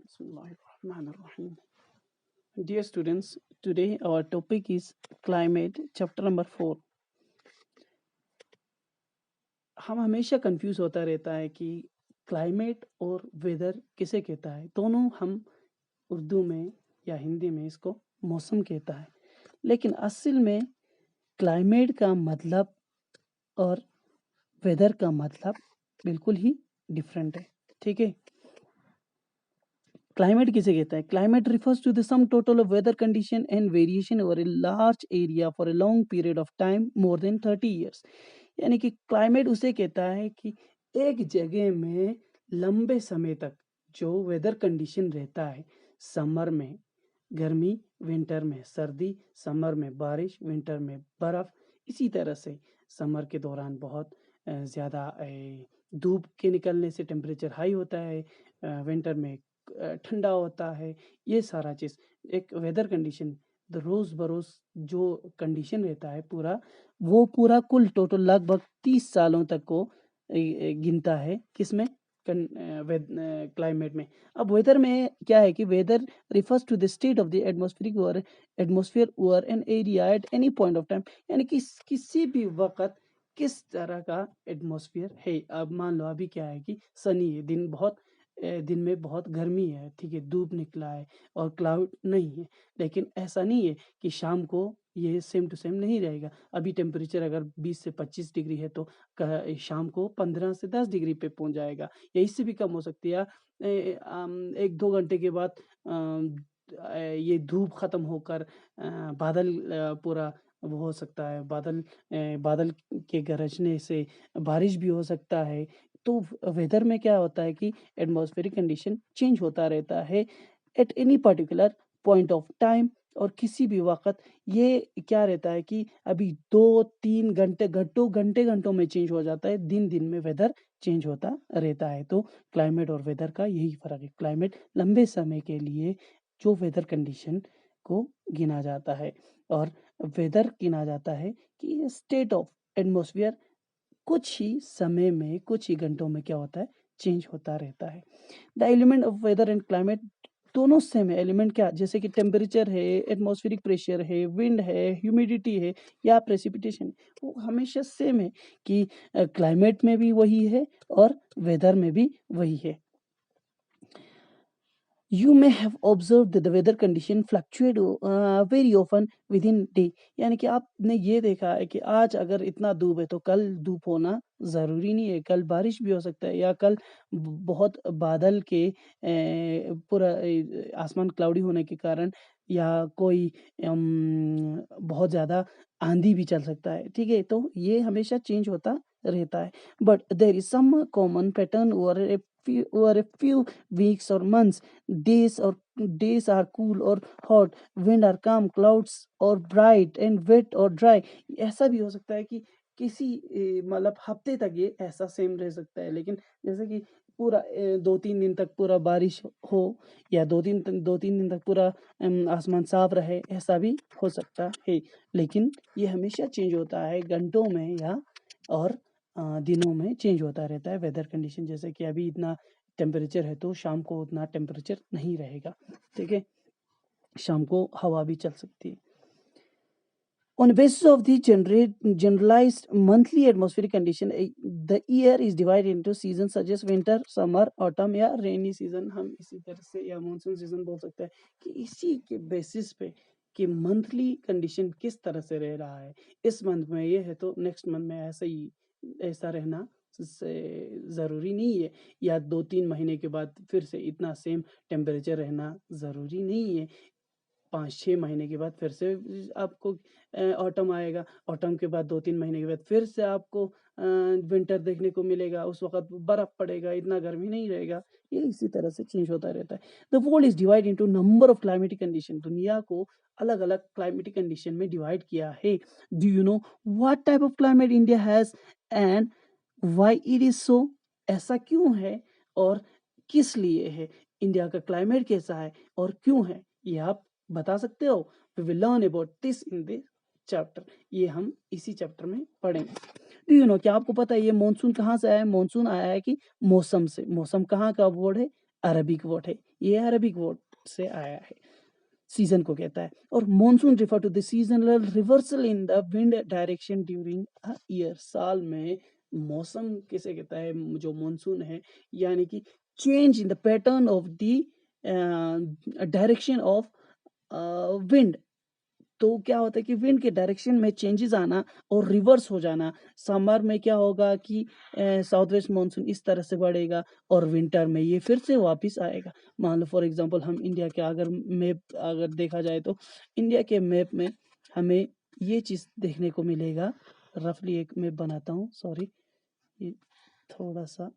Bismillahirrahmanirrahim. Dear students, today our topic is climate, chapter number 4. हम हमेशा confuse होता रहता है कि क्लाइमेट और वेदर किसे कहता है। दोनों हम उर्दू में या हिंदी में इसको मौसम कहता है, लेकिन असल में क्लाइमेट का मतलब और वेदर का मतलब बिल्कुल ही डिफरेंट है। ठीक है, क्लाइमेट किसे कहता है? Climate refers to the sum total of weather condition and variation over a large area for a long period of time more than 30 years. यानी कि क्लाइमेट उसे कहता है कि एक जगह में लंबे समय तक जो वेदर कंडीशन रहता है, समर में गर्मी, विंटर में सर्दी, समर में बारिश, विंटर में बर्फ, इसी तरह से समर के दौरान बहुत ज़्यादा धूप के निकलने से टेम्परेचर हाई होता है, विंटर में ठंडा होता है। ये सारा चीज़ एक वेदर कंडीशन रोज़ बरोज़ जो कंडीशन रहता है पूरा, वो पूरा कुल टोटल लगभग 30 सालों तक को गिनता है। किसमें? क्लाइमेट में। अब वेदर में क्या है कि weather refers to the state of the atmosphere over an area at any point of time. यानी कि किसी भी वक्त किस तरह का एटमॉस्फेयर है। अब मान लो अभी क्या है कि सनी है, दिन में बहुत गर्मी है, ठीक है, धूप निकला है और क्लाउड नहीं है। लेकिन ऐसा नहीं है कि शाम को ये सेम टू सेम नहीं रहेगा। अभी टेम्परेचर अगर 20 से 25 डिग्री है तो शाम को 15 से 10 डिग्री पे पहुंच जाएगा, या इससे भी कम हो सकती है। 1-2 घंटे के बाद ये धूप खत्म होकर बादल पूरा वो हो सकता है। बादल के गरजने से बारिश भी हो सकता है। तो वेदर में क्या होता है कि एटमॉस्फेरिक कंडीशन चेंज होता रहता है at any particular point of time. और किसी भी वक्त ये क्या रहता है कि अभी 2-3 घंटों में चेंज हो जाता है। दिन में वेदर चेंज होता रहता है। तो क्लाइमेट और वेदर का यही फर्क है। क्लाइमेट लंबे समय के लिए जो वेदर कंडीशन को गिना जाता है, और वेदर गिना जाता है कि स्टेट ऑफ एटमॉस्फेयर कुछ ही समय में, कुछ ही घंटों में क्या होता है, चेंज होता रहता है। The element of weather and climate दोनों सेम है। एलिमेंट क्या? जैसे कि टेम्परेचर है, एटमॉस्फेरिक प्रेशर है, विंड है, ह्यूमिडिटी है या प्रेसिपिटेशन, वो हमेशा सेम है कि क्लाइमेट में भी वही है और वेदर में भी वही है। You may have observed that the weather condition fluctuate very often within day। यानी कि आपने ये देखा है कि आज अगर इतना धूप है तो कल धूप होना ज़रूरी नहीं है। कल बारिश भी हो सकता है, या कल बहुत बादल के पूरा आसमान क्लाउडी होने के कारण, या कोई बहुत ज़्यादा आंधी भी चल सकता है। ठीक है, तो ये हमेशा चेंज होता रहता है। But there is some common pattern over a few weeks or months। Days are cool or hot, wind are calm, clouds or bright and wet or dry। ऐसा भी हो सकता है कि किसी मतलब हफ्ते तक ये ऐसा सेम रह सकता है। लेकिन जैसे कि पूरा 2-3 दिन तक पूरा बारिश हो, या 2-3 दिन तक पूरा आसमान साफ रहे, ऐसा भी हो सकता है। लेकिन ये हमेशा चेंज होता है घंटों में या और दिनों में चेंज होता रहता है वेदर कंडीशन। जैसे कि अभी इतना टेम्परेचर है तो शाम को उतना टेम्परेचर नहीं रहेगा। ठीक है, शाम को हवा भी चल सकती है। On basis of the generalized monthly atmospheric condition, the year is divided into seasons such as winter, summer, autumn या रेनी सीजन, हम इसी तरह से, या मानसून सीजन बोल सकते हैं। कि इसी के बेसिस पे कि मंथली कंडीशन किस तरह से रह रहा है, इस मंथ में ये है तो नेक्स्ट मंथ में ऐसा रहना ज़रूरी नहीं है, या 2-3 महीने के बाद फिर से इतना सेम टेम्परेचर रहना ज़रूरी नहीं है। 5-6 महीने के बाद फिर से आपको ऑटम आएगा, ऑटम के बाद 2-3 महीने के बाद फिर से आपको विंटर देखने को मिलेगा। उस वक़्त बर्फ़ पड़ेगा, इतना गर्मी नहीं रहेगा। ये इसी तरह से चेंज होता रहता है। The world is divide into number of climatic condition. दुनिया को अलग-अलग क्लाइमेटिक कंडीशन में डिवाइड किया है। Do you know what type of climate India has and why it is so? ऐसा क्यों है और किस लिए है? इंडिया का क्लाइमेट कैसा है और क्यों है? ये आप बता सकते हो? We will learn about this in this chapter. ये हम इसी चैप्टर में पढ़ेंगे। डू यू नो, क्या आपको पता है ये मानसून कहाँ से आया है? मानसून आया है कि मौसम से। मौसम कहाँ का वर्ड है? अरबिक वर्ड है, ये अरबिक वर्ड से आया है, सीजन को कहता है। और monsoon refer to the seasonal reversal in the wind direction during a year, साल में मौसम किसे कहता है, जो मॉनसून है, यानी कि change in the pattern of the direction of wind. तो क्या होता है कि विंड के डायरेक्शन में चेंजेस आना और रिवर्स हो जाना। समर में क्या होगा कि साउथ वेस्ट मानसून इस तरह से बढ़ेगा और विंटर में ये फिर से वापस आएगा। मान लो फॉर एग्जांपल हम इंडिया के अगर मैप अगर देखा जाए तो इंडिया के मैप में हमें ये चीज़ देखने को मिलेगा। रफली एक मैप बनाता हूँ, सॉरी, ये थोड़ा सा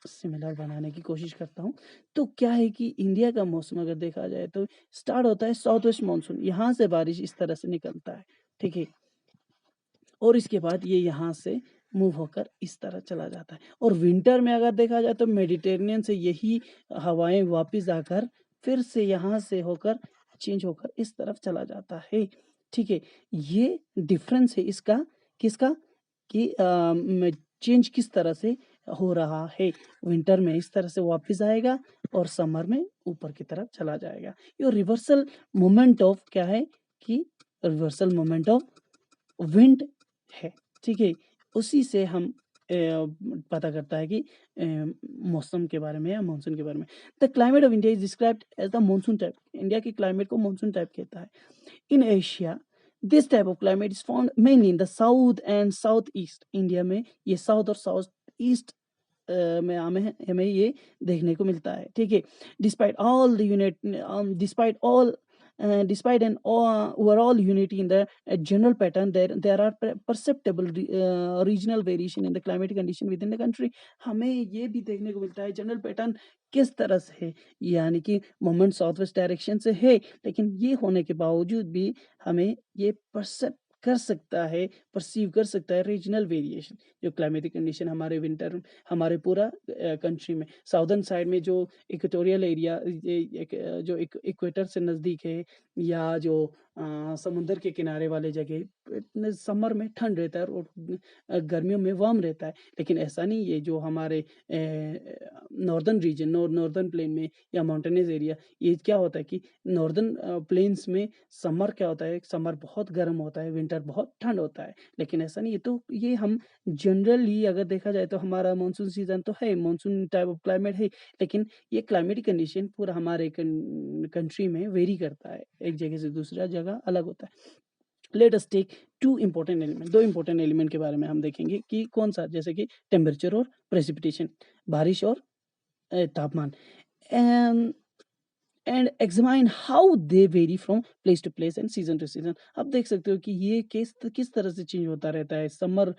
सिमिलर बनाने की कोशिश करता हूँ। तो क्या है कि इंडिया का मौसम अगर देखा जाए तो स्टार्ट होता है साउथ वेस्ट मानसून, यहाँ से बारिश इस तरह से निकलता है, ठीक है, और इसके बाद ये यहाँ से मूव होकर इस तरह चला जाता है। और विंटर में अगर देखा जाए तो मेडिटेरेनियन से यही हवाएं वापस आकर फिर से यहाँ से होकर चेंज होकर इस तरफ चला जाता है, ठीक है। ये डिफरेंस है इसका, किसका, कि चेंज किस तरह से हो रहा है। विंटर में इस तरह से वापस आएगा और समर में ऊपर की तरफ चला जाएगा। ये रिवर्सल मोमेंट ऑफ क्या है कि रिवर्सल मोमेंट ऑफ विंड है, ठीक है। उसी से हम पता करता है कि मौसम के बारे में या मानसून के बारे में। The climate of India is described as the monsoon type, India के क्लाइमेट को मानसून टाइप कहता है। In Asia this type of climate is found mainly in the south and south east, India में ये south और south east में हमें ये देखने को मिलता है, ठीक है। Despite all the unit despite all despite an overall unity in the general pattern, there are perceptible regional variation in the climatic condition within the country। हमें ये भी देखने को मिलता है जनरल पैटर्न किस तरह से है, यानी कि मोमेंट साउथ वेस्ट डायरेक्शन से है, लेकिन ये होने के बावजूद भी हमें ये परसेप्ट कर सकता है, परसीव कर सकता है रीजनल वेरिएशन। जो क्लाइमेटिक कंडीशन हमारे विंटर, हमारे पूरा कंट्री में साउदर्न साइड में जो इक्वेटोरियल एरिया जो इक्वेटर से नज़दीक है, या जो समुंदर के किनारे वाले जगह समर में ठंड रहता है और गर्मियों में वार्म रहता है। लेकिन ऐसा नहीं है जो हमारे नॉर्दर्न रीजन नॉर्दर्न प्लेन में या माउंटेनियस एरिया, ये क्या होता है कि नॉर्दर्न प्लेन्स में समर क्या होता है, समर बहुत गर्म होता है, विंटर बहुत ठंड होता है। लेकिन ऐसा नहीं है। तो ये हम जनरली अगर देखा जाए तो हमारा मानसून सीजन तो है, मानसून टाइप ऑफ क्लाइमेट है, लेकिन ये क्लाइमेटिक कंडीशन पूरा हमारे कंट्री में वेरी करता है, एक जगह से दूसरा जगह अलग होता है। Let us take two important element, दो इंपॉर्टेंट एलिमेंट के बारे में हम देखेंगे कि कौन सा, जैसे कि टेम्परेचर और प्रेसिपिटेशन, बारिश और तापमान, and examine how they vary from place to place and season to season. आप देख सकते हो कि ये किस तरह से चेंज होता रहता है, समर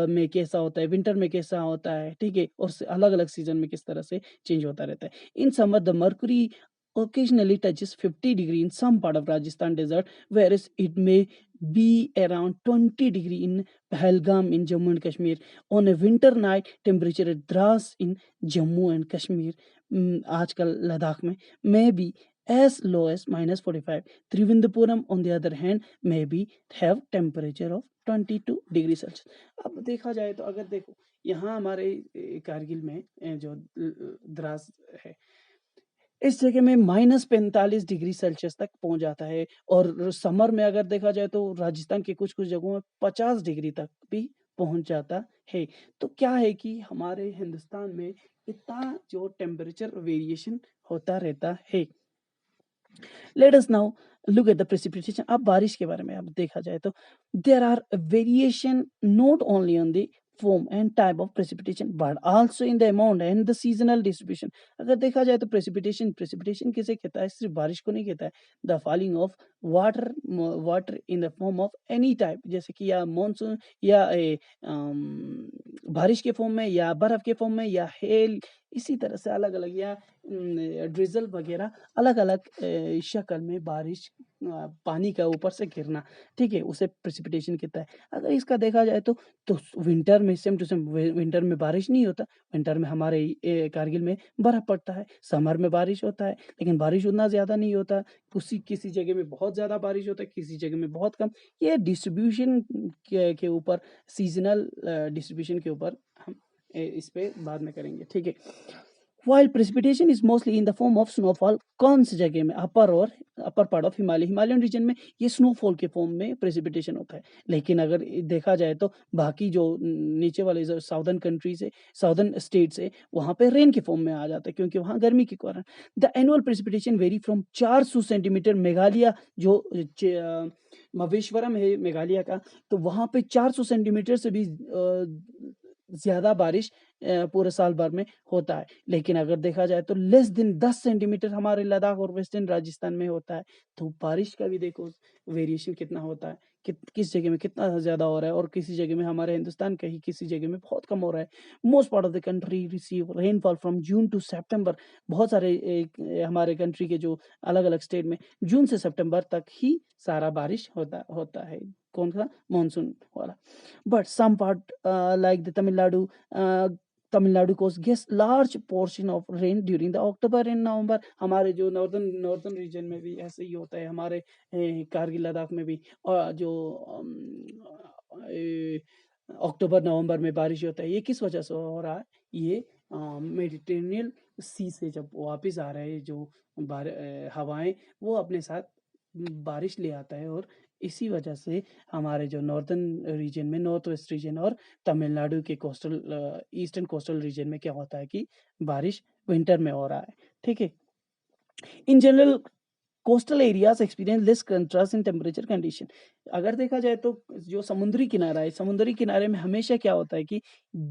में कैसा होता है, विंटर में कैसा होता है, ठीक है, और अलग अलग सीजन में किस तरह से चेंज होता रहता है। In summer the mercury occasionally touches 50 degree in some part of Rajasthan desert, whereas it may be around 20 degree in Pahalgam in Jammu and Kashmir. On a winter night, temperature at Dras in Jammu and Kashmir, आजकल लद्दाख में, may be as low as -45. Trivandrum, on the other hand, may be have temperature of 22 degree Celsius. अब देखा जाए तो अगर देखो यहाँ हमारे कारगिल में जो द्रास है, इस जगह में -45 डिग्री सेल्सियस तक पहुँच जाता है। और समर में अगर देखा जाए तो राजस्थान के कुछ-कुछ जगहों में 50 डिग्री तक भी पहुँच जाता है। तो क्या है कि हमारे हिंदुस्तान में इतना जो टेम्परेचर वेरिएशन होता रहता है। Let us now look at the precipitation. अब बारिश के बारे में अब देखा जाए तो there are variation not only on the form and type of precipitation but also in the amount and the seasonal distribution. अगर देखा जाए तो प्रेसिपिटेशन किसे कहता है, सिर्फ बारिश को नहीं कहता है। The falling of water in the form of any type, जैसे कि या मॉनसून या बारिश के फॉर्म में या बर्फ के फॉर्म में या हेल, इसी तरह से अलग अलग, या ड्रिजल वगैरह अलग अलग शक्ल में बारिश पानी का ऊपर से गिरना, ठीक है, उसे प्रेसिपिटेशन कहता है। अगर इसका देखा जाए तो विंटर में सेम टू सेम, विंटर में बारिश नहीं होता। विंटर में हमारे कारगिल में बर्फ पड़ता है। समर में बारिश होता है, लेकिन बारिश उतना ज़्यादा नहीं होता। किसी जगह में बहुत ज़्यादा बारिश होता है, किसी जगह में बहुत कम। ये डिस्ट्रीब्यूशन के ऊपर, सीजनल डिस्ट्रीब्यूशन के ऊपर हम इस पे बाद में करेंगे, ठीक है। While precipitation is mostly in the form of snowfall, कौन सी जगह में, upper part of Himalayan region में ये स्नोफॉल के फॉर्म में प्रेसिपिटेशन होता है। लेकिन अगर देखा जाए तो बाकी जो नीचे वाले जो साउदर्न कंट्रीज है, साउदर्न स्टेट्स है, वहाँ पे रेन के फॉर्म में आ जाता है क्योंकि वहाँ गर्मी के कारण। The annual precipitation very from 400 centimetre. Meghalaya जो मवेश्वरम है मेघालय का, तो वहाँ पे 400 सेंटीमीटर से भी ज़्यादा बारिश पूरे साल भर में होता है। लेकिन अगर देखा जाए तो लेस देन 10 सेंटीमीटर हमारे लद्दाख और वेस्टर्न राजस्थान में होता है। तो बारिश का भी देखो वेरिएशन कितना होता है, किस जगह में कितना ज़्यादा हो रहा है और किसी जगह में, हमारे हिंदुस्तान का ही किसी जगह में बहुत कम हो रहा है। Most part of the country receive rainfall from June to September. बहुत सारे हमारे कंट्री के जो अलग-अलग स्टेट में जून से सितंबर तक ही सारा बारिश होता है। कौन सा? मानसून वाला। But some part like the Tamil Nadu coast gets large portion of rain during the October and November। हमारे जो नॉर्दर्न रीजन में भी ऐसे ही होता है, हमारे कारगिल लद्दाख में भी। और जो अक्टूबर नवंबर में बारिश होता है, ये किस वजह से हो रहा है? ये मेडिटेरेनियन सी से जब वापस आ रहे हैं जो हवाएं, वो अपने साथ बारिश ले आता है। और इसी वजह से हमारे जो नॉर्दर्न रीजन में, नॉर्थ वेस्ट रीजन और तमिलनाडु के ईस्टर्न कोस्टल रीजन में क्या होता है कि बारिश विंटर में हो रहा है, ठीक है। In general coastal areas experience less contrast in temperature condition. अगर देखा जाए तो जो समुद्री किनारा है, समुद्री किनारे में हमेशा क्या होता है कि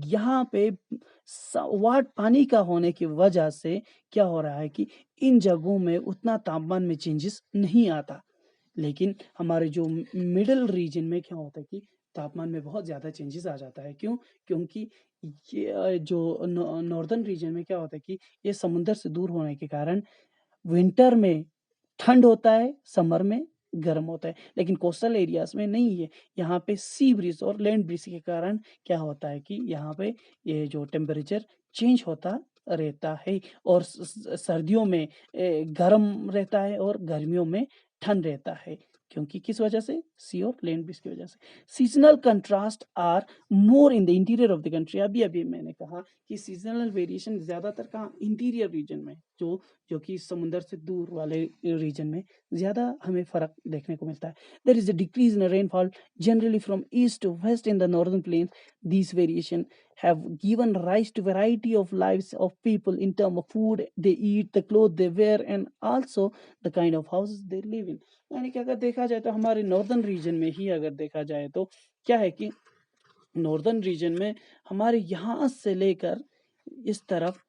यहाँ पे वाट पानी का होने की वजह से क्या हो रहा है कि इन जगहों में उतना तापमान में चेंजेस नहीं आता। लेकिन हमारे जो मिडल रीजन में क्या होता है कि तापमान में बहुत ज़्यादा चेंजेस आ जाता है। क्यों? क्योंकि ये जो नॉर्दर्न रीजन में क्या होता है कि ये समुंदर से दूर होने के कारण विंटर में ठंड होता है, समर में गर्म होता है। लेकिन कोस्टल एरियाज़ में नहीं है। यहाँ पे सी ब्रीज़ और लैंड ब्रीज़ के कारण क्या होता है कि यहाँ पे ये जो टेम्परेचर चेंज होता रहता है। और सर्दियों में गर्म रहता है और गर्मियों में ठंड रहता है। क्योंकि किस वजह से? सी और लैंड ब्रीज़ की वजह से। Seasonal contrast are more in the interior of the country. अभी मैंने कहा कि सीज़नल वेरिएशन ज़्यादातर कहाँ? इंटीरियर रीजन में, जो कि समुंदर से दूर वाले रीजन में ज़्यादा हमें फ़र्क देखने को मिलता है। There is a decrease in rainfall generally from east to west in the northern plains. These variation have given rise to variety of lives of people in terms of food they eat, the clothes they wear, and also the kind of houses they live in। यानी कि अगर देखा जाए तो हमारे northern region में ही अगर देखा जाए तो क्या है कि नॉर्दर्न रीजन में हमारे यहाँ से लेकर इस तरफ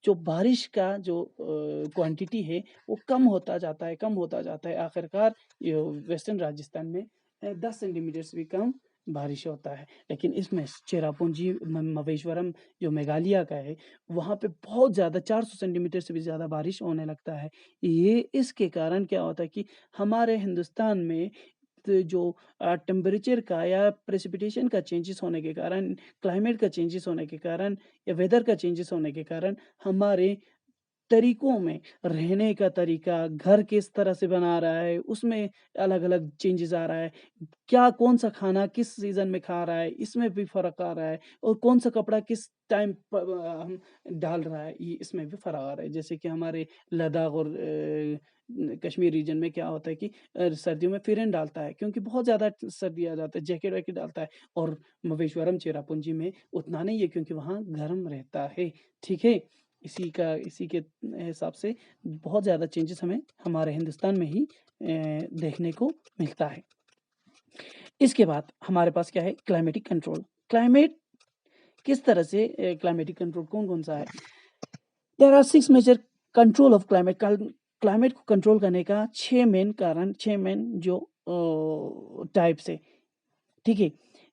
जो बारिश का जो क्वांटिटी है वो कम होता जाता है। आखिरकार ये वेस्टर्न राजस्थान में 10 सेंटीमीटर से भी कम बारिश होता है। लेकिन इसमें चेरापूंजी मवेश्वरम जो मेघालय का है, वहाँ पे बहुत ज़्यादा 400 सेंटीमीटर से भी ज़्यादा बारिश होने लगता है। ये इसके कारण क्या होता है कि हमारे हिंदुस्तान में जो टेम्परेचर का या प्रेसिपिटेशन का चेंजेस होने के कारण, क्लाइमेट का चेंजेस होने के कारण या वेदर का चेंजेस होने के कारण हमारे तरीकों में, रहने का तरीका, घर किस तरह से बना रहा है, उसमें अलग-अलग चेंजेस आ रहा है। क्या कौन-सा खाना किस सीज़न में खा रहा है, इसमें भी फ़र्क आ रहा है। और कौन-सा कपड़ा किस टाइम हम डाल रहा है, ये इसमें भी फ़र्क आ रहा है। जैसे कि हमारे लद्दाख और कश्मीर रीजन में क्या होता है कि सर्दियों में फ़िरन डालता है क्योंकि बहुत ज़्यादा सर्दी आ जाता है, जैकेट-वैकेट डालता है। और मवेश्वरम, चेरापूंजी में उतना नहीं है क्योंकि वहाँ गर्म रहता है, ठीक है? इसी के हिसाब से बहुत ज़्यादा चेंजेस हमें हमारे हिंदुस्तान में ही देखने को मिलता है। इसके बाद हमारे पास क्या है? Climatic control. क्लाइमेट किस तरह से क्लाइमेटिक कंट्रोल कौन-कौन सा है? There are 6 major control of climate. Climate को कंट्रोल करने का 6 मेन जो टाइप्स है, ठीक है?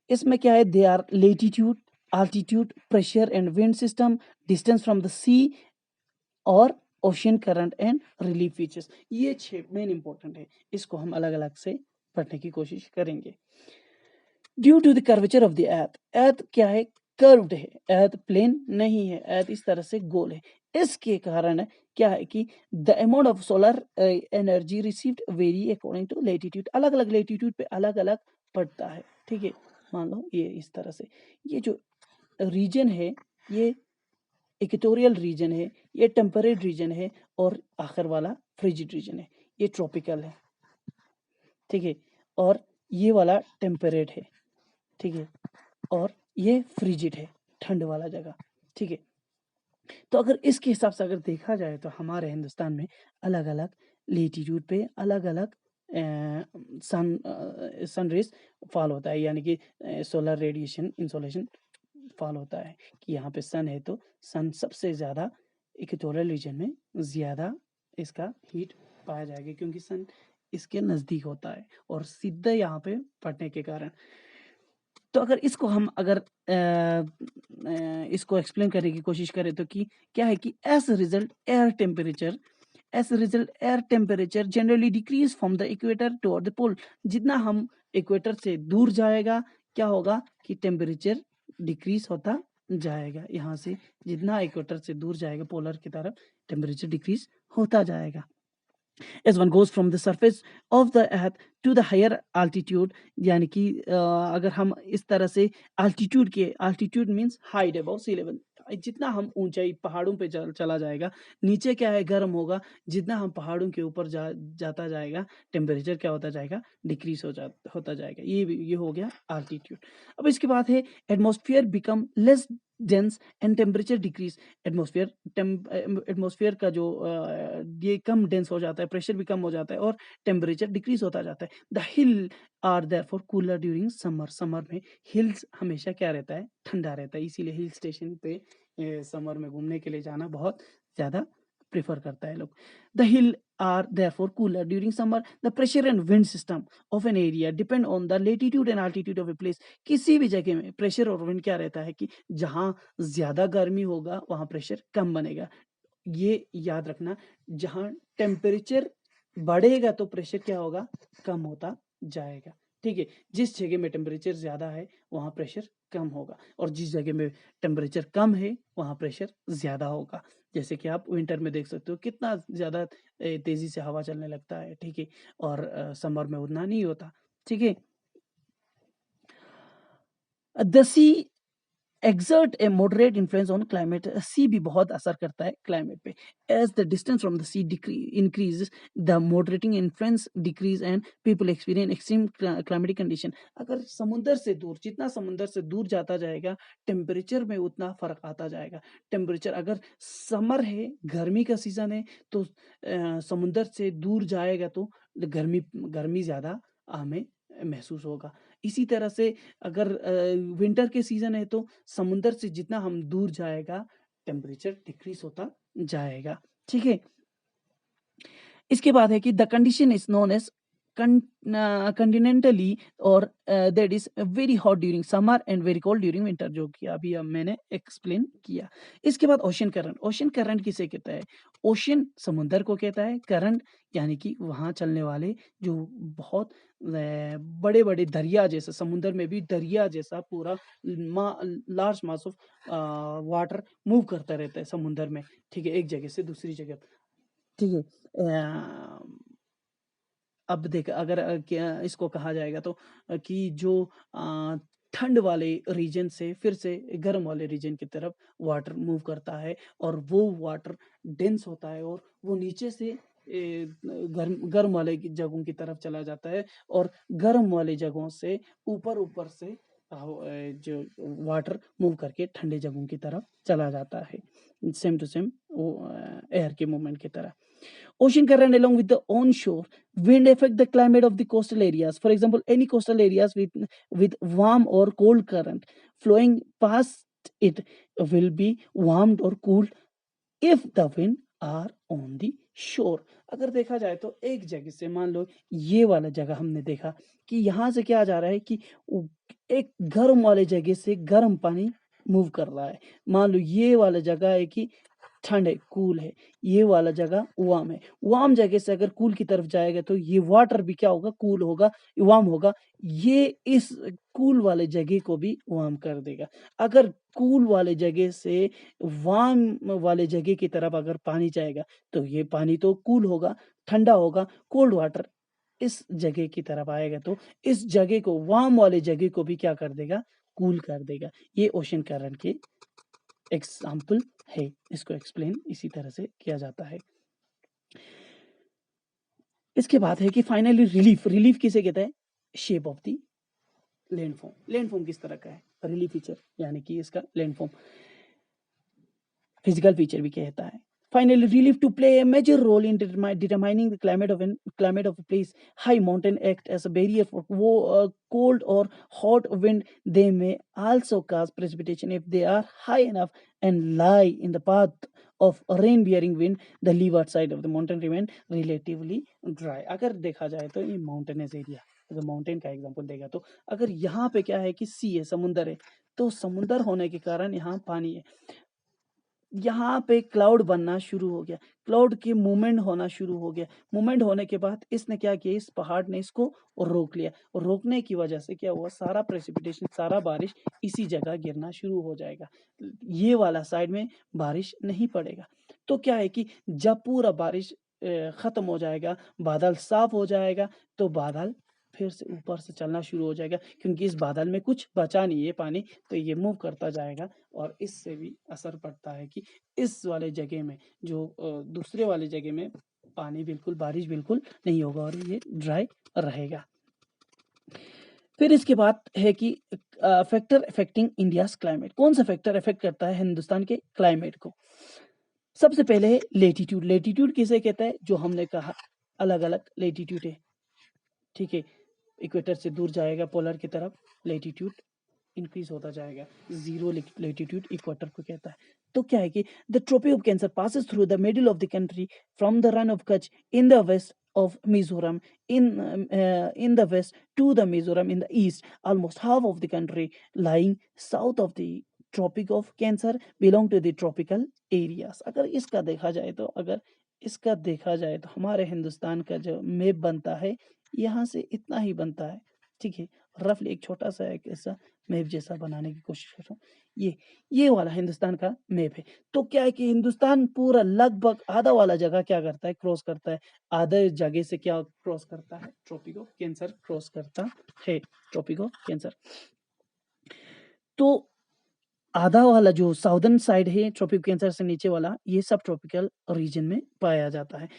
इसमें क्या है? They are latitude, altitude, pressure and wind system, distance from the sea और ocean current and relief features. ये 6 मेन इंपॉर्टेंट है। इसको हम अलग-अलग से पढ़ने की कोशिश करेंगे। Due to the curvature of the earth क्या है? कर्व्ड है। अर्थ प्लेन नहीं है, अर्थ इस तरह से गोल है। इसके कारण क्या है कि the amount of solar energy received vary according to latitude. अलग-अलग लैटिट्यूड पे अलग-अलग पड़ता है, ठीक है? मान लो ये इस तरह से, ये जो रीजन है ये इक्वेटोरियल रीजन है, ये टेम्परेट रीजन है और आखिर वाला फ्रिजिड रीजन है, ये ट्रॉपिकल है, ठीक है। और ये वाला टेम्परेट है, ठीक है, और ये फ्रिजिड है, ठंड वाला जगह, ठीक है। तो अगर इसके हिसाब से अगर देखा जाए तो हमारे हिंदुस्तान में अलग अलग लेटीट्यूड पे अलग अलग सन रेस फॉल होता है, यानी कि सोलर रेडिएशन इंसोलेशन फॉल होता है कि यहाँ पे सन है तो सन सबसे ज़्यादा इक्वेटोरियल रीजन में ज़्यादा इसका हीट पाया जाएगा, क्योंकि सन इसके नज़दीक होता है और सीधे यहाँ पे पड़ने के कारण। तो अगर इसको हम अगर इसको एक्सप्लेन करने की कोशिश करें तो कि क्या है कि as a result air temperature generally decrease from the equator toward the pole. जितना हम इक्वेटर से दूर जाएगा क्या होगा कि टेम्परेचर डिक्रीज होता जाएगा, यहाँ से जितना इक्वेटर से दूर जाएगा पोलर की तरफ टेम्परेचर डिक्रीज होता जाएगा। as one goes from the surface of the earth to the higher altitude, यानी कि अगर हम इस तरह से altitude means height above sea level, जितना हम ऊंचाई पहाड़ों पे चला जाएगा नीचे क्या है गर्म होगा, जितना हम पहाड़ों के ऊपर जाता जाएगा टेम्परेचर क्या होता जाएगा डिक्रीज होता जाएगा। ये हो गया आल्टीट्यूड। अब इसके बाद है atmosphere become less dense and temperature decrease. Atmosphere का जो ये कम डेंस हो जाता है, प्रेशर भी कम हो जाता है और टेम्परेचर डिक्रीज होता जाता है। The hill are therefore cooler during summer में हिल्स हमेशा क्या रहता है ठंडा रहता है, इसीलिए हिल स्टेशन पे समर में घूमने के लिए जाना बहुत ज़्यादा प्रेफर करता है लोग। The hill are therefore cooler during summer. The pressure and wind system of an area depend on the latitude and altitude of a place. किसी भी जगह में प्रेशर और विंड क्या रहता है कि जहाँ ज़्यादा गर्मी होगा वहाँ प्रेशर कम बनेगा। ये याद रखना, जहाँ टेम्परेचर बढ़ेगा तो प्रेशर क्या होगा कम होता जाएगा, ठीक है। जिस जगह में टेम्परेचर ज़्यादा है वहाँ प्रेशर कम होगा और जिस जगह में टेम्परेचर कम है वहाँ प्रेशर ज़्यादा होगा। जैसे कि आप विंटर में देख सकते हो कितना ज़्यादा तेज़ी से हवा चलने लगता है, ठीक है, और समर में उतना नहीं होता, ठीक है। The sea exert a moderate influence on climate। Sea भी बहुत असर करता है क्लाइमेट पे। as the distance from the sea increases the moderating influence decrease and people experience extreme climatic condition। अगर समुद्र से दूर जितना समुद्र से दूर जाता जाएगा टेम्परेचर में उतना फर्क आता जाएगा। टेम्परेचर अगर समर है गर्मी का सीजन है तो समुद्र से दूर जाएगा तो गर्मी ज़्यादा हमें महसूस होगा। इसी तरह से अगर विंटर के सीजन है तो समुद्र से जितना हम दूर जाएगा टेम्परेचर डिक्रीज होता जाएगा, ठीक है। इसके बाद है कि the condition is known as continentality और that is very hot during summer and very cold during winter, जो कि अभी अब मैंने एक्सप्लेन किया। इसके बाद ओशन करंट किसे कहता है? ओशन समुद्र को कहता है, करंट यानी कि वहाँ चलने वाले जो बहुत बड़े बड़े दरिया जैसा, समुद्र में भी दरिया जैसा पूरा large mass of water move करता रहता है समुद्र में, ठीक है, एक जगह से दूसरी जगह, ठीक है। अब देख अगर इसको कहा जाएगा तो कि जो ठंड वाले रीजन से फिर से गर्म वाले रीजन की तरफ वाटर मूव करता है और वो वाटर डेंस होता है और वो नीचे से गर्म वाले जगहों की तरफ चला जाता है और गर्म वाले जगहों से ऊपर से जो वाटर मूव करके ठंडे जगहों की तरफ चला जाता है, सेम टू सेम वो एयर के मूवमेंट की तरह। Ocean current along with the onshore wind affect the climate of the coastal areas. For example, any coastal areas with warm or cold current flowing past it will be warmed or cooled if the wind are on the shore। अगर देखा जाए तो एक जगह से मान लो ये वाला जगह हमने देखा कि यहाँ से क्या जा रहा है कि एक गर्म वाले जगह से गर्म पानी मूव कर रहा है। मान लो ये वाला जगह है कि ठंड है कूल है, ये वाला जगह वार्म है। वार्म जगह से अगर कूल की तरफ जाएगा तो ये वाटर भी क्या होगा कूल होगा, वार्म होगा, ये इस कूल वाले जगह को भी वार्म कर देगा। अगर कूल वाले जगह से वार्म वाले जगह की तरफ अगर पानी जाएगा तो ये पानी तो कूल होगा, ठंडा होगा, कोल्ड वाटर इस जगह की तरफ आएगा तो इस जगह को वार्म वाले जगह को भी क्या कर देगा कूल कर देगा। ये ओशन करंट के एग्जाम्पल है। इसको एक्सप्लेन इसी तरह से किया जाता है। इसके बाद है कि फाइनली रिलीफ किसे कहते हैं? Shape of the landform. Landform किस तरह का है? रिलीफ फीचर यानी कि इसका लैंडफॉर्म फिजिकल फीचर भी कहता है। Finally, relief to play a major role in determining the climate of a place. High mountain act as a barrier for cold or hot wind. They may also cause precipitation if they are high enough and lie in the path of rain-bearing wind. The leeward side of the mountain remain relatively dry. अगर देखा जाए तो ये mountainous area, अगर mountain का example देगा तो अगर यहाँ पे क्या है कि सी है, समुंदर है, तो समुंदर होने के कारण यहाँ पानी है। यहाँ पे क्लाउड बनना शुरू हो गया, क्लाउड की मूवमेंट होना शुरू हो गया। मूवमेंट होने के बाद इसने क्या किया, इस पहाड़ ने इसको रोक लिया और रोकने की वजह से क्या हुआ, सारा प्रेसिपिटेशन, सारा बारिश इसी जगह गिरना शुरू हो जाएगा। ये वाला साइड में बारिश नहीं पड़ेगा। तो क्या है कि जब पूरा बारिश खत्म हो जाएगा, बादल साफ हो जाएगा, तो बादल फिर से ऊपर से चलना शुरू हो जाएगा, क्योंकि इस बादल में कुछ बचा नहीं है पानी, तो ये मूव करता जाएगा और इससे भी असर पड़ता है कि इस वाले जगह में जो दूसरे वाले जगह में पानी बिल्कुल, बारिश बिल्कुल नहीं होगा और ये ड्राई रहेगा। फिर इसके बाद है कि फैक्टर अफेक्टिंग इंडियाज क्लाइमेट। कौन सा फैक्टर अफेक्ट करता है हिंदुस्तान के क्लाइमेट को? सबसे पहले है लेटीट्यूड। लेटीट्यूड किसे कहता है? जो हमने कहा अलग अलग लेटीट्यूड है, ठीक है। इक्वेटर से दूर जाएगा पोलर की तरफ, लेटीट्यूड इंक्रीज होता जाएगा। जीरो लेटीट्यूड इक्वेटर को कहता है। तो क्या है कि the tropic of cancer passes through the middle of the country from the run of Kutch in the west of Mizoram in the west to the Mizoram in the east. Almost half of the country lying south of the Tropic of Cancer belong to the tropical areas. अगर इसका देखा जाए तो हमारे हिंदुस्तान का जो map बनता है, यहाँ से इतना ही बनता है, ठीक है। रफली एक छोटा सा एक ऐसा मैप जैसा बनाने की कोशिश कर रहा हूँ। ये वाला हिंदुस्तान का मैप है। तो क्या है कि हिंदुस्तान पूरा लगभग आधा वाला जगह क्या करता है, क्रॉस करता है। आधे जगह से क्या क्रॉस करता है? ट्रॉपिक ऑफ कैंसर क्रॉस करता है, ट्रॉपिक ऑफ कैंसर। तो आधा वाला जो साउदर्न साइड है ट्रॉपिक कैंसर से नीचे वाला, ये सब ट्रॉपिकल रीजन में पाया जाता है।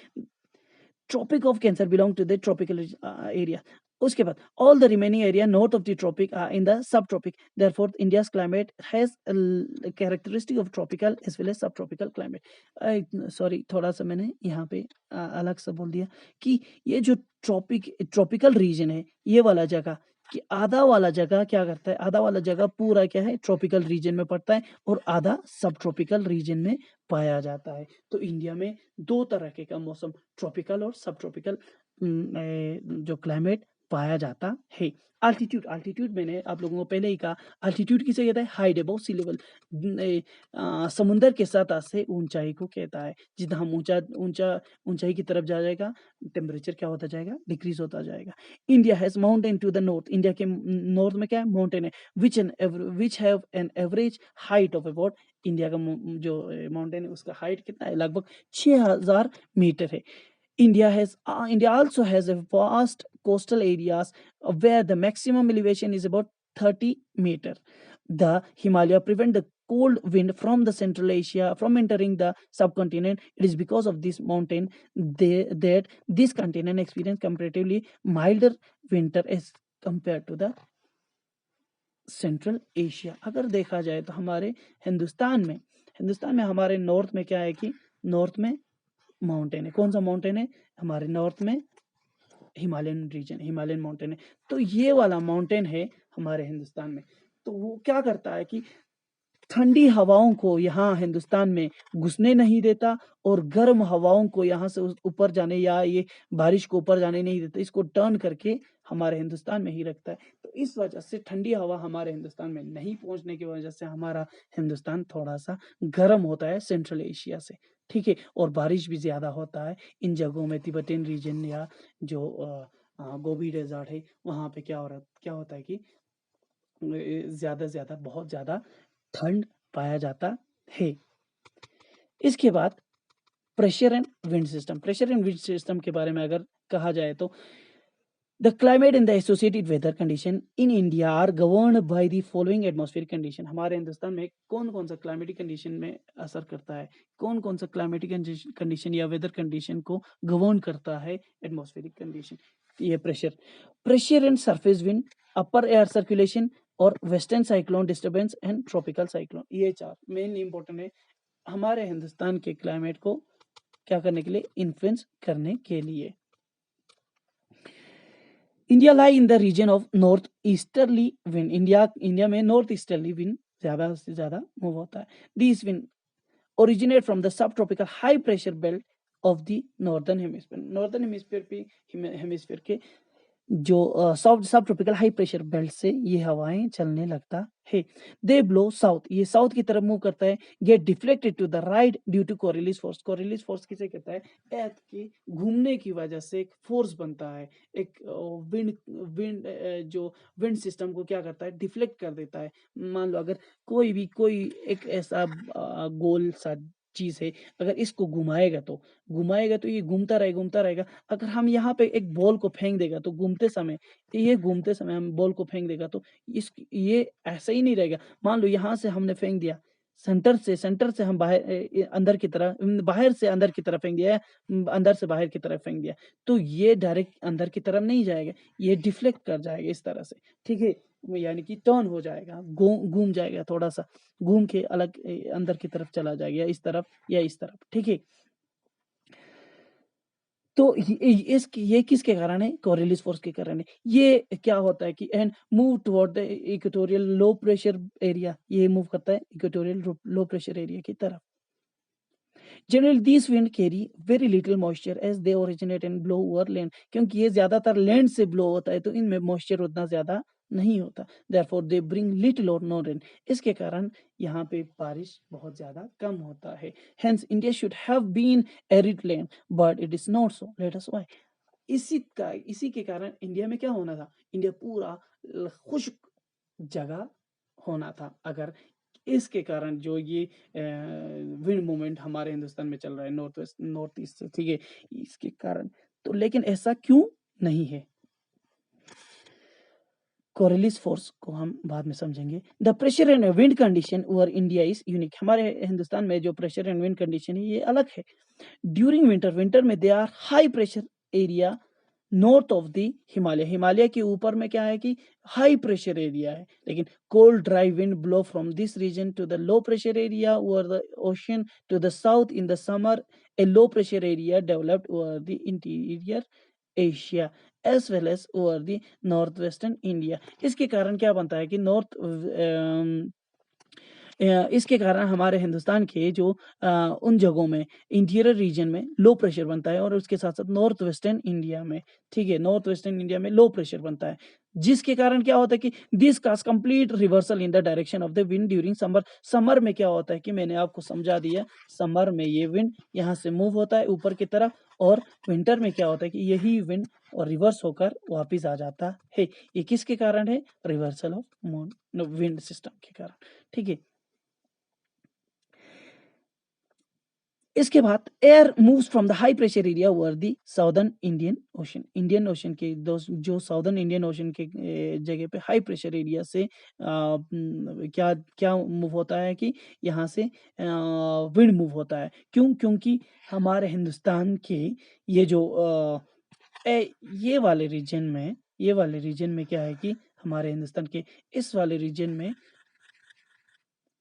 Tropic of cancer belong to the tropical area. उसके बाद all the remaining area north of the tropic are in the sub tropic, therefore India's climate has characteristic of tropical as well as sub tropical climate. Sorry, थोड़ा सा मैंने यहाँ पे अलग सा बोल दिया कि ये जो ट्रॉपिकल रीजन है, ये वाला जगह कि आधा वाला जगह क्या करता है, आधा वाला जगह पूरा क्या है, ट्रॉपिकल रीजन में पड़ता है और आधा सब ट्रॉपिकल रीजन में पाया जाता है। तो इंडिया में दो तरह के का मौसम, ट्रॉपिकल और सब ट्रॉपिकल जो क्लाइमेट पाया जाता है। अल्टीट्यूड मैंने आप लोगों को पहले ही कहा, अल्टीट्यूड किसे कहता है? हाइट अबव सी लेवल, समुंदर के सतह से ऊंचाई को कहता है। जितना हम ऊंचाई की तरफ जाएगा, टेम्परेचर क्या होता जाएगा? डिक्रीज होता जाएगा। India has mountain to the north. India के नॉर्थ में क्या है? माउंटेन है, which have an average height of about, India का जो माउंटेन है उसका हाइट कितना है? लगभग 6000 मीटर है। India also has a vast coastal areas where the maximum elevation is about 30 meter. The Himalaya prevent the cold wind from the Central Asia from entering the subcontinent. It is because of this mountain that this continent experience comparatively milder winter as compared to the central Asia. अगर देखा जाए तो हमारे हिंदुस्तान में हमारे north में क्या है कि नॉर्थ में माउंटेन है। कौन सा माउंटेन है? हमारे नॉर्थ में हिमालयन रीजन, हिमालयन माउंटेन है। तो ये वाला माउंटेन है हमारे हिंदुस्तान में। तो वो क्या करता है कि ठंडी हवाओं को यहाँ हिंदुस्तान में घुसने नहीं देता और गर्म हवाओं को यहाँ से ऊपर जाने या ये बारिश को ऊपर जाने नहीं देता, इसको टर्न करके हमारे हिंदुस्तान में ही रखता है। तो इस वजह से ठंडी हवा हमारे हिंदुस्तान में नहीं पहुंचने की वजह से हमारा हिंदुस्तान थोड़ा सा गर्म होता है सेंट्रल एशिया से, ठीक है। और बारिश भी ज़्यादा होता है इन जगहों में। तिब्बतन रीजन या जो गोबी डेजर्ट है, वहाँ पे क्या होता है कि ज़्यादा बहुत ज़्यादा ठंड पाया जाता है। इसके बाद प्रेशर एंड विंड सिस्टम के बारे में अगर कहा जाए तो The climate and the associated weather condition in India are governed by the following atmospheric condition. हमारे हिंदुस्तान में कौन कौन सा क्लाइमेटिक कंडीशन में असर करता है, कौन कौन सा क्लाइमेटिक कंडीशन या वेदर कंडीशन को गवर्न करता है एटमॉस्फेरिक कंडीशन. ये pressure and surface wind, upper air circulation और western cyclone disturbance and tropical cyclone. ये चार मेन इंपॉर्टेंट है हमारे हिंदुस्तान के क्लाइमेट को क्या करने के लिए, इन्फ्लुएंस करने के लिए. India lie in the region of north easterly wind. India में नॉर्थ ईस्टर्ली विंड ज्यादा से ज्यादा मूव होता है. This wind originate from the sub tropical high pressure belt of the northern hemisphere. Northern hemisphere के जो सब ट्रॉपिकल हाई प्रेशर बेल्ट से ये हवाएं चलने लगता है. दे ब्लो साउथ, ये साउथ की तरफ मूव करता है. Get deflected to the right due to coriolis force. Coriolis force किसे कहता है, अर्थ के घूमने की वजह से एक फोर्स बनता है, एक विंड जो विंड सिस्टम को क्या करता है, डिफ्लेक्ट कर देता है. मान लो अगर कोई एक ऐसा गोल सा चीज है, अगर इसको घुमाएगा तो ये घूमता रहेगा. अगर हम यहाँ पे एक बॉल को फेंक देगा तो घूमते समय हम बॉल को फेंक देगा तो ये ऐसा ही नहीं रहेगा. मान लो यहाँ से हमने फेंक दिया, सेंटर से हम अंदर की तरफ, बाहर से अंदर की तरफ फेंक दिया, अंदर से बाहर की तरफ फेंक दिया, तो ये डायरेक्ट अंदर की तरफ नहीं जाएगा, ये डिफ्लेक्ट कर जाएगा इस तरह से. ठीक है, यानी कि टर्न हो जाएगा, घूम जाएगा, थोड़ा सा घूम के अलग अंदर की तरफ चला जाएगा, इस तरफ या इस तरफ. ठीक है, तो ये किसके कारण है, कोरिलिस फोर्स के कारण है. ये क्या होता है कि and move toward the equatorial low pressure area, ये मूव करता है इक्वेटोरियल लो प्रेशर एरिया की तरफ. Generally, these wind carry very little moisture as they originate and blow over land. क्योंकि ये ज्यादातर लैंड से ब्लो होता है तो इनमें मॉइस्चर उतना ज्यादा नहीं होता. Therefore, they bring little or no rain. इसके कारण यहाँ पे बारिश बहुत ज्यादा कम होता है. Hence, India should have been arid land, but it is not so. Let us why. इसी के कारण इंडिया में क्या होना था, इंडिया पूरा खुश्क जगह होना था अगर इसके कारण जो ये विंड मूवमेंट हमारे हिंदुस्तान में चल रहा है नॉर्थ वेस्ट नॉर्थ ईस्ट से. ठीक है, इसके कारण तो, लेकिन ऐसा क्यों नहीं है. कोरिलिस फोर्स को हम बाद में समझेंगे. The pressure and wind condition over India is unique. हमारे हिंदुस्तान में जो प्रेशर एंड विंड कंडीशन है ये अलग है. ड्यूरिंग विंटर में they are high pressure area north of the Himalaya के ऊपर में क्या है कि हाई प्रेशर एरिया है, लेकिन cold dry wind blow from this region to the low pressure area over the ocean to the south. In the summer a low pressure area developed over the interior Asia as well as over the north western India. इसके कारण क्या बनता है कि इसके कारण हमारे हिंदुस्तान के जो उन जगहों में इंटीरियर रीजन में लो प्रेशर बनता है और उसके साथ साथ नॉर्थ वेस्टर्न इंडिया में, ठीक है, नॉर्थ वेस्टर्न इंडिया में लो प्रेशर बनता है, जिसके कारण क्या होता है कि this cause complete reversal in the direction of the wind during summer. Summer में क्या होता है कि मैंने आपको समझा दिया, समर में ये विंड यहाँ से मूव होता है ऊपर की तरफ, और विंटर में क्या होता है कि यही विंड और रिवर्स होकर वापिस आ जाता है. ये किसके कारण है, रिवर्सल ऑफ विंड सिस्टम के कारण. ठीक है, इसके बाद air moves from the high pressure area over the southern Indian ocean के जो साउदर्न इंडियन ओशन के जगह पे हाई प्रेशर एरिया से क्या क्या मूव होता है कि यहाँ से विंड मूव होता है. क्यों, क्योंकि हमारे हिंदुस्तान के ये जो ये वाले रीजन में क्या है कि हमारे हिंदुस्तान के इस वाले रीजन में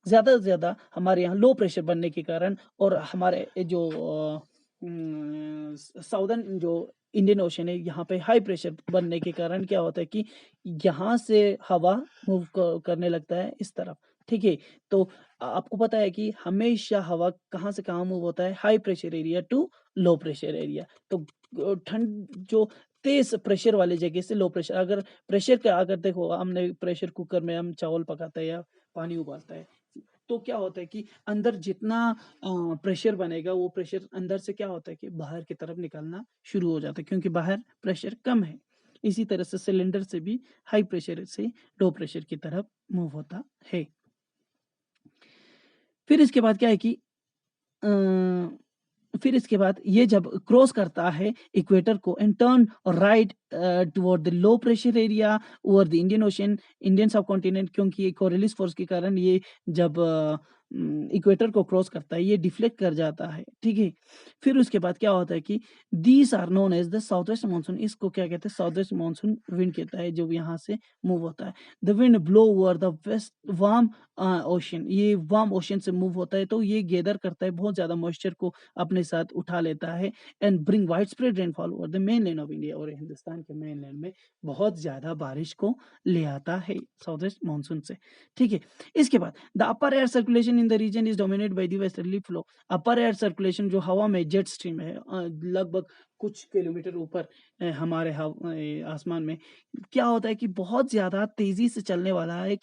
ज्यादा से ज्यादा हमारे यहाँ लो प्रेशर बनने के कारण और हमारे जो साउदर्न जो इंडियन ओशन है यहाँ पे हाई प्रेशर बनने के कारण क्या होता है कि यहाँ से हवा मूव करने लगता है इस तरफ. ठीक है, तो आपको पता है कि हमेशा हवा कहाँ से कहाँ मूव होता है, high pressure area to low pressure area. तो ठंड जो तेज प्रेशर वाले जगह से लो प्रेशर, अगर प्रेशर का अगर देखो हमने प्रेशर कुकर में हम चावल पकाते हैं या पानी उबालता है, तो क्या होता है कि अंदर जितना प्रेशर बनेगा वो प्रेशर अंदर से क्या होता है कि बाहर की तरफ निकलना शुरू हो जाता है, क्योंकि बाहर प्रेशर कम है. इसी तरह से सिलेंडर से भी हाई प्रेशर से लो प्रेशर की तरफ मूव होता है. फिर इसके बाद क्या है कि फिर इसके बाद ये जब क्रॉस करता है इक्वेटर को and turn right toward the low pressure area over the Indian ocean, Indian सब कॉन्टिनेंट, क्योंकि कोरियलिस फोर्स के कारण ये जब इक्वेटर को क्रॉस करता है ये डिफ्लेक्ट कर जाता है, ठीक है। फिर उसके बाद क्या होता है कि these are known as the south west monsoon, इसको क्या कहते हैं, साउथ वेस्ट मानसून विंड कहता है, जो यहाँ से मूव होता है। The wind blow over the west warm ocean, ये वार्म ओशन से मूव होता है तो ये गैदर करता है, बहुत ज्यादा मॉइस्चर को अपने साथ उठा लेता है and bring wide spread rainfall over the main land of India, और हिंदुस्तान के मेन लैंड में बहुत ज्यादा बारिश को ले आता है साउथ वेस्ट मानसून से, ठीक है। इसके बाद the upper air circulation in the region is dominated by the westerly flow, upper air circulation जो हवा में जेट स्ट्रीम है, लगभग कुछ किलोमीटर ऊपर हमारे आसमान में क्या होता है कि बहुत ज्यादा तेजी से चलने वाला एक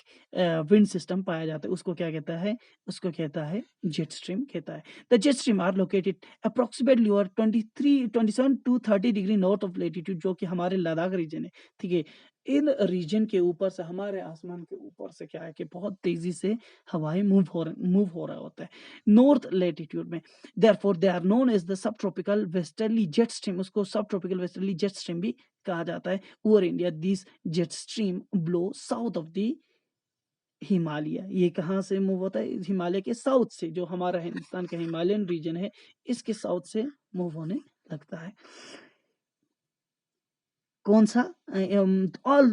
विंड सिस्टम पाया जाता है, उसको क्या कहता है, उसको कहता है जेट स्ट्रीम कहता है। The jet stream are located approximately और 27 to 30 degree north of latitude, जो कि हमारे लद्दाख रीजन है, ठीक है। इन रीजन के ऊपर से, हमारे आसमान के ऊपर से क्या है कि बहुत तेजी से हवाएं मूव हो रहा होता है नॉर्थ लेटीट्यूड में, therefore they are known as the sub tropical westerly jet stream, उसको sub tropical westerly jet stream भी कहा जाता है। Over India this jet stream blow south of the Himalaya, ये कहाँ से मूव होता है, हिमालय के साउथ से, जो हमारा हिंदुस्तान का हिमालयन रीजन है इसके साउथ से मूव होने लगता है। कौन सा, all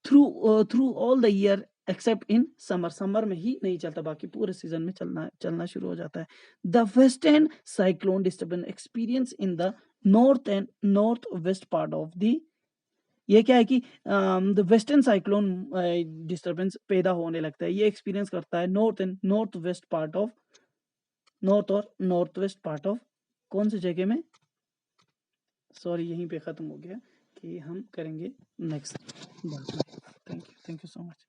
through all the year accept in summer, summer में ही नहीं चलता, बाकी पूरे सीजन में चलना शुरू हो जाता है। The western cyclone disturbance experience in the north and north west part of the, ये क्या है कि द वेस्टर्न साइक्लोन डिस्टर्बेंस पैदा होने लगता है, ये एक्सपीरियंस करता है north and north west part of, north और नॉर्थ वेस्ट पार्ट ऑफ कौन सी जगह में, सॉरी यहीं पे ख़त्म हो गया, कि हम करेंगे नेक्स्ट बात में। Thank you so much.